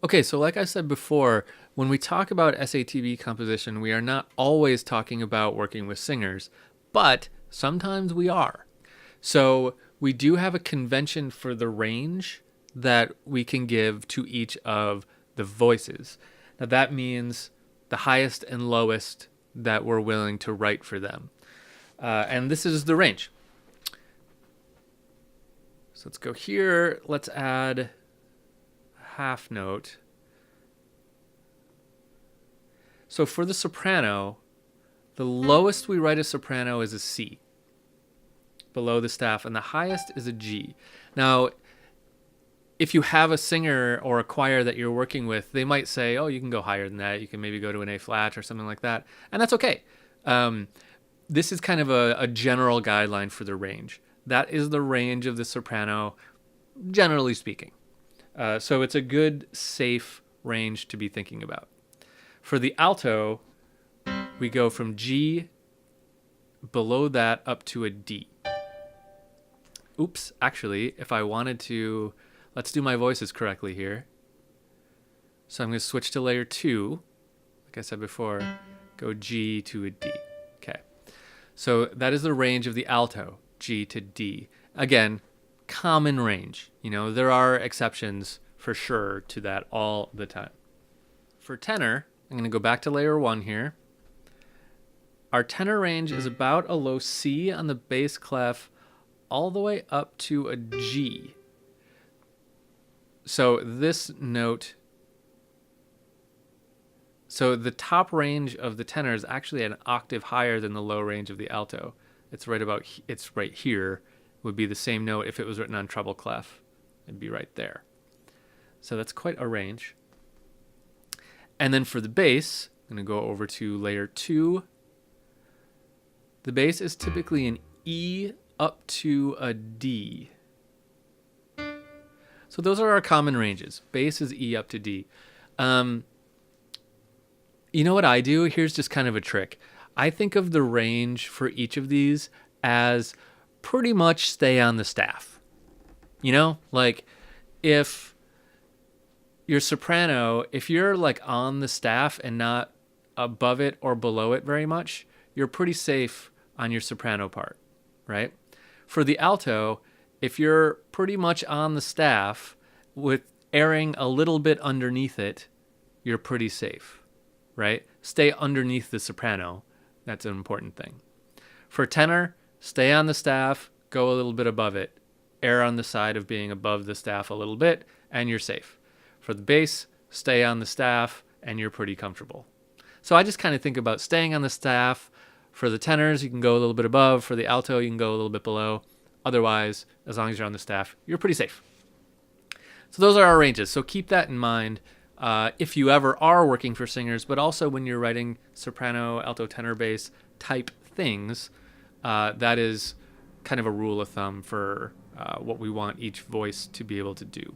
Okay, so like I said before, when we talk about SATB composition, we are not always talking about working with singers, but sometimes we are. So we do have a convention for the range that we can give to each of the voices. Now that means the highest and lowest that we're willing to write for them. And this is the range. So let's go here. Let's add half note. So for the soprano, the lowest we write a soprano is a C below the staff, and the highest is a G. Now, if you have a singer or a choir that you're working with, they might say, oh, you can go higher than that. You can maybe go to an A flat or something like that. And that's okay. This is kind of a general guideline for the range. That is the range of the soprano, generally speaking. So it's a good, safe range to be thinking about. For the alto, we go from G below that up to a D. Oops, actually, if I wanted to, let's do my voices correctly here. So I'm going to switch to layer 2. Like I said before, go G to a D. Okay. So that is the range of the alto, G to D. Again, common range. You know, there are exceptions for sure to that all the time. For tenor, I'm going to go back to layer 1 here. Our tenor range is about a low C on the bass clef all the way up to a G. So this note, so the top range of the tenor is actually an octave higher than the low range of the alto. It's right here. Would be the same note if it was written on treble clef. It'd be right there. So that's quite a range. And then for the bass, I'm going to go over to layer 2. The bass is typically an E up to a D. So those are our common ranges. Bass is E up to D. You know what I do? Here's just kind of a trick. I think of the range for each of these as pretty much stay on the staff. You know, like if your soprano, if you're like on the staff and not above it or below it very much, you're pretty safe on your soprano part, right? For the alto, if you're pretty much on the staff with airing a little bit underneath it, you're pretty safe, right? Stay underneath the soprano. That's an important thing. For tenor, stay on the staff, go a little bit above it. Err on the side of being above the staff a little bit, and you're safe. For the bass, stay on the staff, and you're pretty comfortable. So I just kind of think about staying on the staff. For the tenors, you can go a little bit above. For the alto, you can go a little bit below. Otherwise, as long as you're on the staff, you're pretty safe. So those are our ranges. So keep that in mind if you ever are working for singers, but also when you're writing soprano, alto, tenor, bass type things. That is kind of a rule of thumb for what we want each voice to be able to do.